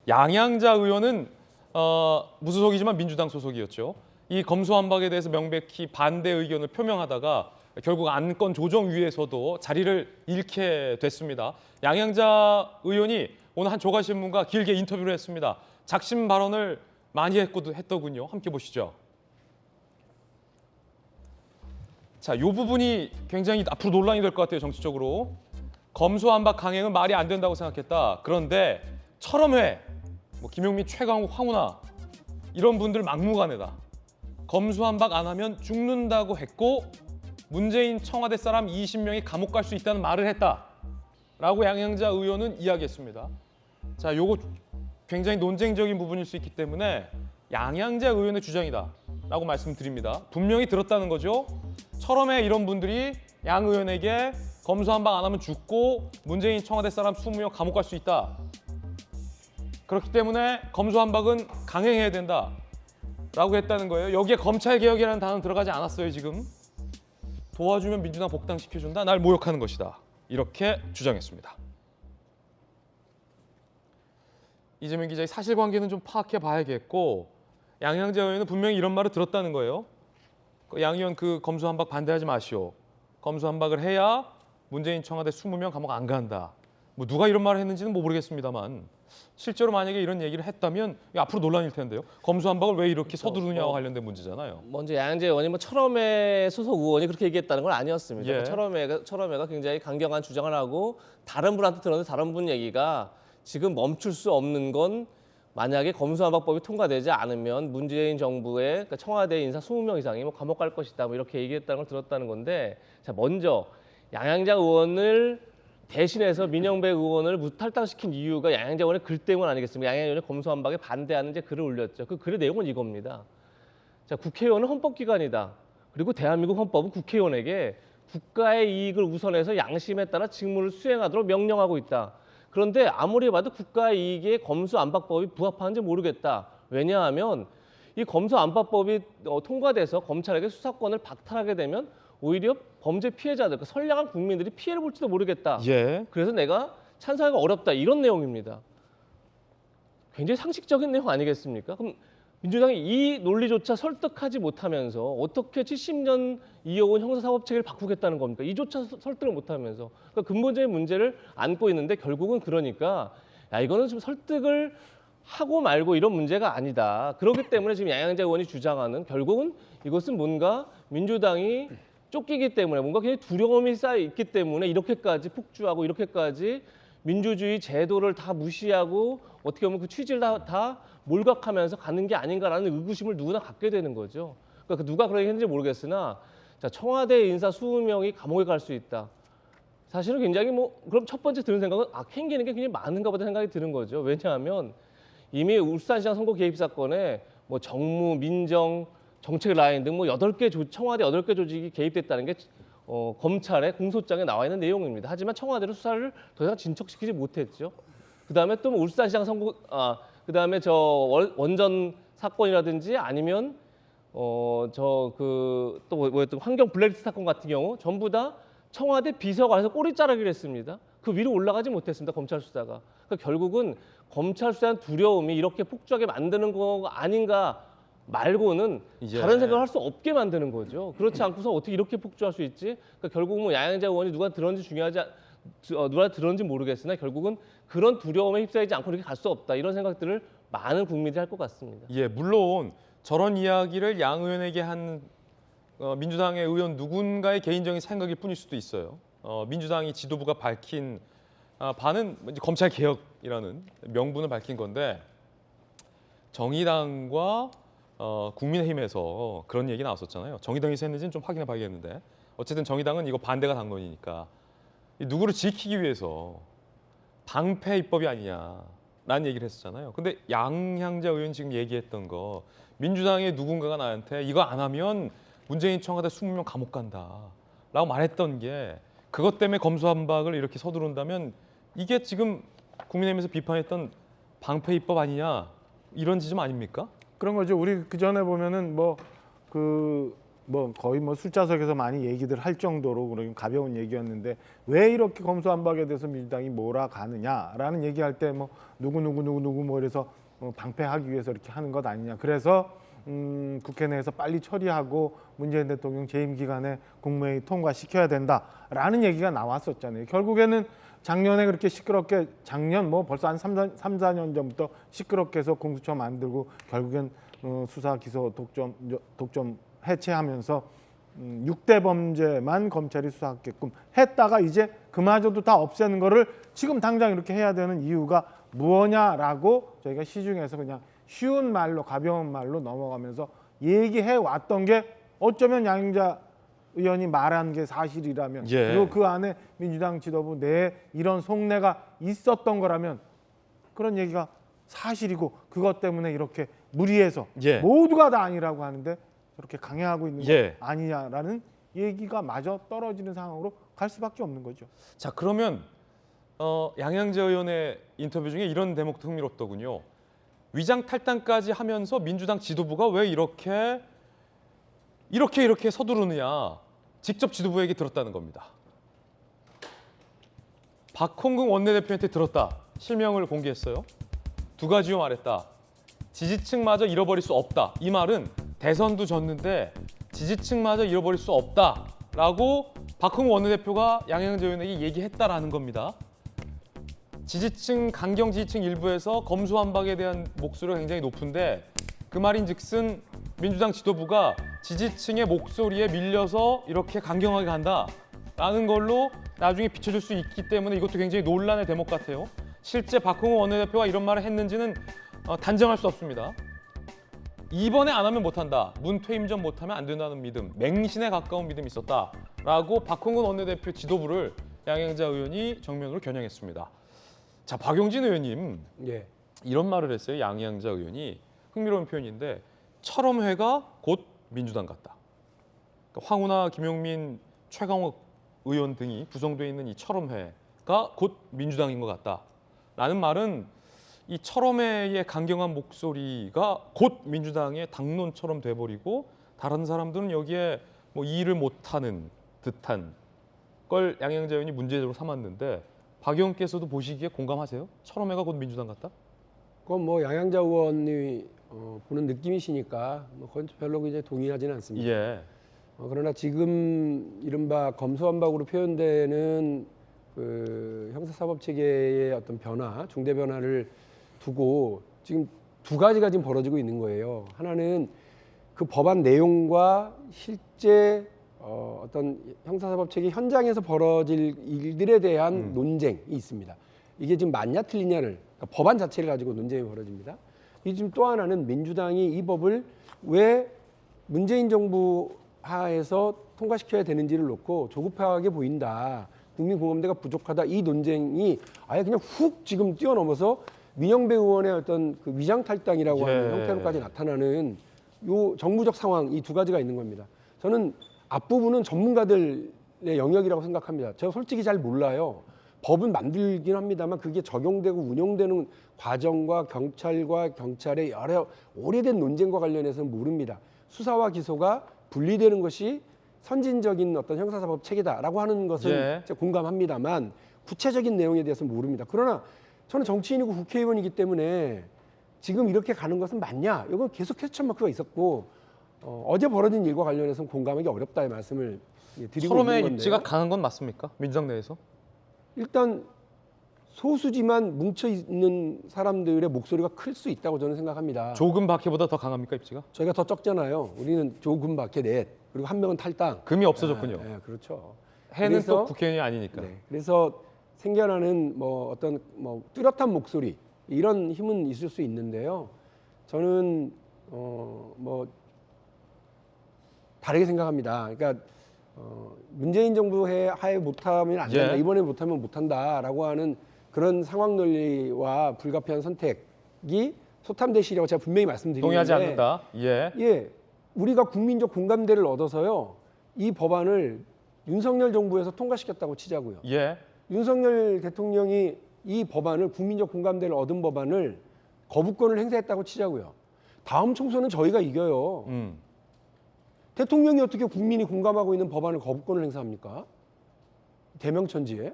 양양자 의원은 무소속이지만 민주당 소속이었죠. 이 검수완박에 대해서 명백히 반대 의견을 표명하다가 결국 안건 조정위에서도 자리를 잃게 됐습니다. 양양자 의원이 오늘 한 조간신문과 길게 인터뷰를 했습니다. 작심 발언을 많이 했더군요. 함께 보시죠. 자, 이 부분이 굉장히 앞으로 논란이 될 것 같아요, 정치적으로. 검수완박 강행은 말이 안 된다고 생각했다. 그런데 철험회, 김용민, 최강욱, 황운하 이런 분들 막무가내다. 검수완박 안 하면 죽는다고 했고 문재인 청와대 사람 20명이 감옥 갈 수 있다는 말을 했다라고 양양자 의원은 이야기했습니다. 자, 요거 굉장히 논쟁적인 부분일 수 있기 때문에 양양자 의원의 주장이다라고 말씀드립니다. 분명히 들었다는 거죠. 철험에 이런 분들이 양 의원에게 검수완박 안 하면 죽고 문재인 청와대 사람 20명 감옥 갈 수 있다. 그렇기 때문에 검수완박은 강행해야 된다라고 했다는 거예요. 여기에 검찰개혁이라는 단어는 들어가지 않았어요, 지금. 도와주면 민주당 복당시켜준다. 날 모욕하는 것이다. 이렇게 주장했습니다. 이재명 기자의 사실관계는 좀 파악해 봐야겠고 양양자 의원은 분명히 이런 말을 들었다는 거예요. 양 의원 검수완박 반대하지 마시오. 검수완박을 해야 문재인 청와대 20명 감옥 안 간다. 누가 이런 말을 했는지는 모르겠습니다만 실제로 만약에 이런 얘기를 했다면 앞으로 논란일 텐데요. 검수완박을 왜 이렇게 서두르냐와 관련된 문제잖아요. 먼저 양양자 의원이 철험회 소속 의원이 그렇게 얘기했다는 건 아니었습니다. 예. 철험회가 굉장히 강경한 주장을 하고 다른 분한테 들었는데 다른 분 얘기가 지금 멈출 수 없는 건 만약에 검수완박법이 통과되지 않으면 문재인 정부의 그러니까 청와대 인사 20명 이상이 감옥 갈 것이다 이렇게 얘기했다는 걸 들었다는 건데 자 먼저 양양자 의원을 대신해서 민영배 의원을 무탈당시킨 이유가 양양자 의원의 글 때문 아니겠습니까? 양양자 의원이 검수완박에 반대하는 글을 올렸죠. 그 글의 내용은 이겁니다. 자, 국회의원은 헌법기관이다. 그리고 대한민국 헌법은 국회의원에게 국가의 이익을 우선해서 양심에 따라 직무를 수행하도록 명령하고 있다. 그런데 아무리 봐도 국가의 이익에 검수완박법이 부합하는지 모르겠다. 왜냐하면 이 검수완박법이 통과돼서 검찰에게 수사권을 박탈하게 되면 오히려 범죄 피해자들, 선량한 국민들이 피해를 볼지도 모르겠다. 예. 그래서 내가 찬성하기가 어렵다. 이런 내용입니다. 굉장히 상식적인 내용 아니겠습니까? 그럼 민주당이 이 논리조차 설득하지 못하면서 어떻게 70년 이어온 형사사법체계를 바꾸겠다는 겁니까? 이조차 설득을 못하면서 그러니까 근본적인 문제를 안고 있는데 결국은 그러니까 야 이거는 좀 설득을 하고 말고 이런 문제가 아니다. 그렇기 때문에 지금 양양자 의원이 주장하는 결국은 이것은 뭔가 민주당이 쫓기기 때문에 뭔가 굉장히 두려움이 쌓여 있기 때문에 이렇게까지 폭주하고 이렇게까지 민주주의 제도를 다 무시하고 어떻게 보면 그 취지를 다 몰각하면서 가는 게 아닌가라는 의구심을 누구나 갖게 되는 거죠. 그러니까 누가 그렇게 했는지 모르겠으나 자, 청와대 인사 20명이 감옥에 갈 수 있다. 사실은 굉장히 그럼 첫 번째 드는 생각은 캥기는 게 굉장히 많은가 보다 생각이 드는 거죠. 왜냐하면 이미 울산시장 선거 개입 사건에 정무, 민정, 정책 라인 등 8개 청와대 8개 조직이 개입됐다는 게 검찰의 공소장에 나와 있는 내용입니다. 하지만 청와대로 수사를 더 이상 진척시키지 못했죠. 그다음에 또 울산시장 선거 그다음에 원전 사건이라든지 아니면 또 뭐였던 환경 블랙리스트 사건 같은 경우 전부 다 청와대 비서관에서 꼬리 자르기를 했습니다. 그 위로 올라가지 못했습니다. 검찰 수사가. 그러니까 결국은 검찰 수사한 두려움이 이렇게 폭주하게 만드는 거 아닌가 말고는 다른 생각을 할 수 없게 만드는 거죠. 그렇지 않고서 어떻게 이렇게 폭주할 수 있지? 그러니까 결국 양양자 의원이 누가 들었는지 누가 들었는지 모르겠으나 결국은 그런 두려움에 휩싸이지 않고 이렇게 갈 수 없다. 이런 생각들을 많은 국민들이 할 것 같습니다. 예, 물론 저런 이야기를 양 의원에게 한 민주당의 의원 누군가의 개인적인 생각일 뿐일 수도 있어요. 민주당이 지도부가 밝힌 바는 이제 검찰 개혁이라는 명분을 밝힌 건데 정의당과 국민의힘에서 그런 얘기 나왔었잖아요. 정의당에서 했는지는 좀 확인해 봐야겠는데 어쨌든 정의당은 이거 반대가 당론이니까 누구를 지키기 위해서 방패 입법이 아니냐라는 얘기를 했었잖아요. 근데 양양자 의원 지금 얘기했던 거 민주당의 누군가가 나한테 이거 안 하면 문재인 청와대 20명 감옥 간다라고 말했던 게 그것 때문에 검수완박을 이렇게 서두른다면 이게 지금 국민의힘에서 비판했던 방패 입법 아니냐 이런 지점 아닙니까? 그런 거죠. 우리 그 전에 보면은 뭐 거의 뭐 술자석에서 많이 얘기들 할 정도로 그런 가벼운 얘기였는데 왜 이렇게 검수완박에 대해서 민주당이 몰아가느냐라는 얘기할 때 뭐 누구 뭐 이래서 방패하기 위해서 이렇게 하는 것 아니냐. 그래서 국회 내에서 빨리 처리하고 문재인 대통령 재임 기간에 국무회의 통과시켜야 된다라는 얘기가 나왔었잖아요. 결국에는 작년에 그렇게 시끄럽게 작년 뭐 벌써 한 3, 4년 전부터 시끄럽게 해서 공수처 만들고 결국엔 수사 기소 독점 해체하면서 6대 범죄만 검찰이 수사하게끔 했다가 이제 그마저도 다 없애는 거를 지금 당장 이렇게 해야 되는 이유가 무엇냐라고 저희가 시중에서 그냥 쉬운 말로 가벼운 말로 넘어가면서 얘기해 왔던 게 어쩌면 양영자 의원이 말한 게 사실이라면 예. 그리고 그 안에 민주당 지도부 내에 이런 속내가 있었던 거라면 그런 얘기가 사실이고 그것 때문에 이렇게 무리해서 예. 모두가 다 아니라고 하는데 저렇게 강행하고 있는 거 예. 아니냐라는 얘기가 마저 떨어지는 상황으로 갈 수밖에 없는 거죠. 자, 그러면 양양재 의원의 인터뷰 중에 이런 대목도 흥미롭더군요. 위장 탈당까지 하면서 민주당 지도부가 왜 이렇게 서두르느냐 직접 지도부에게 들었다는 겁니다. 박홍근 원내대표한테 들었다. 실명을 공개했어요. 두 가지로 말했다. 지지층마저 잃어버릴 수 없다. 이 말은 대선도 졌는데 지지층마저 잃어버릴 수 없다라고 박홍근 원내대표가 양양재 의원에게 얘기했다라는 겁니다. 강경 지지층 일부에서 검수완박에 대한 목소리가 굉장히 높은데 그 말인즉슨 민주당 지도부가 지지층의 목소리에 밀려서 이렇게 강경하게 간다라는 걸로 나중에 비춰줄 수 있기 때문에 이것도 굉장히 논란의 대목 같아요. 실제 박홍근 원내대표가 이런 말을 했는지는 단정할 수 없습니다. 이번에 안 하면 못한다. 문 퇴임 전 못하면 안 된다는 믿음, 맹신에 가까운 믿음이 있었다라고 박홍근 원내대표 지도부를 양양자 의원이 정면으로 겨냥했습니다. 자, 박용진 의원님 예. 이런 말을 했어요. 양양자 의원이 흥미로운 표현인데 철험회가 곧 민주당 같다. 그러니까 황운하, 김용민, 최강욱 의원 등이 구성되어 있는 이 철험회가 곧 민주당인 것 같다라는 말은 이 철험회의 강경한 목소리가 곧 민주당의 당론처럼 돼버리고 다른 사람들은 여기에 뭐 이해를 못하는 듯한 걸 양양자 의원이 문제적으로 삼았는데 박 의원께서도 보시기에 공감하세요? 철험회가 곧 민주당 같다? 그건 뭐 양양자 의원이 보는 느낌이시니까 뭐 그건 별로 이제 동의하지는 않습니다. 예. 그러나 지금 이른바 검수완박으로 표현되는 그 형사사법 체계의 어떤 변화, 중대 변화를 두고 지금 두 가지가 지금 벌어지고 있는 거예요. 하나는 그 법안 내용과 실제 어떤 형사사법 체계 현장에서 벌어질 일들에 대한 논쟁이 있습니다. 이게 지금 맞냐 틀리냐를 그러니까 법안 자체를 가지고 논쟁이 벌어집니다. 이 지금 또 하나는 민주당이 이 법을 왜 문재인 정부 하에서 통과시켜야 되는지를 놓고 조급하게 보인다. 국민 공감대가 부족하다. 이 논쟁이 아예 그냥 훅 지금 뛰어넘어서 민영배 의원의 어떤 그 위장 탈당이라고 하는 형태로까지 나타나는 요 정무적 상황 이 두 가지가 있는 겁니다. 저는 앞부분은 전문가들의 영역이라고 생각합니다. 제가 솔직히 잘 몰라요. 법은 만들긴 합니다만 그게 적용되고 운용되는 과정과 경찰과 경찰의 여러 오래된 논쟁과 관련해서는 모릅니다. 수사와 기소가 분리되는 것이 선진적인 어떤 형사사법 체계다라고 하는 것은 제가 공감합니다만 구체적인 내용에 대해서는 모릅니다. 그러나 저는 정치인이고 국회의원이기 때문에 지금 이렇게 가는 것은 맞냐? 이건 계속 퀘스천 마크가 있었고 어제 벌어진 일과 관련해서는 공감하기 어렵다의 말씀을 드리고 있는 철험의 건데요. 입지가 강한 건 맞습니까? 민주당 내에서? 일단 소수지만 뭉쳐 있는 사람들의 목소리가 클 수 있다고 저는 생각합니다. 조금 박해보다 더 강합니까 입지가? 저희가 더 적잖아요. 우리는 조금 밖에 넷 그리고 한 명은 탈당. 금이 없어졌군요. 그렇죠. 해는 그래서, 또 국회의원이 아니니까. 네, 그래서 생겨나는 뭐 어떤 뭐 뚜렷한 목소리 이런 힘은 있을 수 있는데요. 저는 뭐 다르게 생각합니다. 그러니까 문재인 정부 하에 못하면 안 된다. 이번에 못하면 못한다라고 하는 그런 상황 논리와 불가피한 선택이 소탐대실이라고 제가 분명히 말씀드리는데 동의하지 않는다. 예, 우리가 국민적 공감대를 얻어서요. 이 법안을 윤석열 정부에서 통과시켰다고 치자고요. 예. 윤석열 대통령이 이 법안을 국민적 공감대를 얻은 법안을 거부권을 행사했다고 치자고요. 다음 총선은 저희가 이겨요. 대통령이 어떻게 국민이 공감하고 있는 법안을 거부권을 행사합니까? 대명천지에.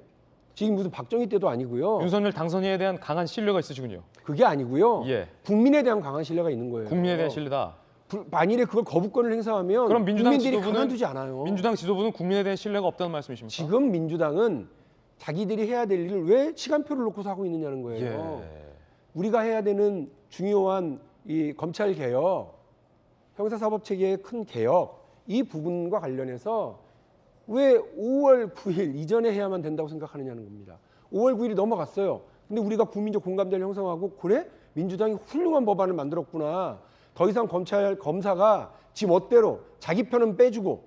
지금 무슨 박정희 때도 아니고요. 윤석열 당선인에 대한 강한 신뢰가 있으시군요. 그게 아니고요. 예. 국민에 대한 강한 신뢰가 있는 거예요. 국민에 대한 신뢰다. 만일에 그걸 거부권을 행사하면 그럼 민주당 국민들이 지도부는- 가만두지 않아요. 민주당 지도부는 국민에 대한 신뢰가 없다는 말씀이십니까? 지금 민주당은 자기들이 해야 될 일을 왜 시간표를 놓고서 하고 있느냐는 거예요. 예. 우리가 해야 되는 중요한 이 검찰 개혁, 형사사법 체계의 큰 개혁 이 부분과 관련해서 왜 5월 9일 이전에 해야만 된다고 생각하느냐는 겁니다. 5월 9일이 넘어갔어요. 근데 우리가 국민적 공감대를 형성하고 그래? 민주당이 훌륭한 법안을 만들었구나. 더 이상 검사가 지 멋대로 자기 편은 빼주고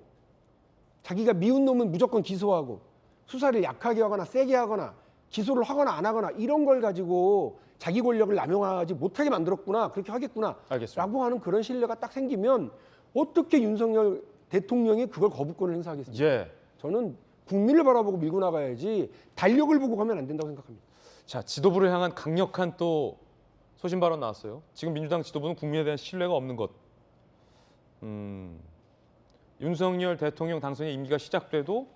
자기가 미운 놈은 무조건 기소하고 수사를 약하게 하거나 세게 하거나 기소를 하거나 안 하거나 이런 걸 가지고 자기 권력을 남용하지 못하게 만들었구나. 그렇게 하겠구나. 알겠습니다. 라고 하는 그런 신뢰가 딱 생기면 어떻게 윤석열 대통령이 그걸 거부권을 행사하겠습니까? 예. 저는 국민을 바라보고 밀고 나가야지 달력을 보고 가면 안 된다고 생각합니다. 자, 지도부를 향한 강력한 또 소신 발언 나왔어요. 지금 민주당 지도부는 국민에 대한 신뢰가 없는 것. 윤석열 대통령 당선의 임기가 시작돼도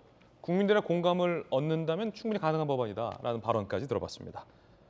국민들의 공감을 얻는다면 충분히 가능한 법안이다라는 발언까지 들어봤습니다.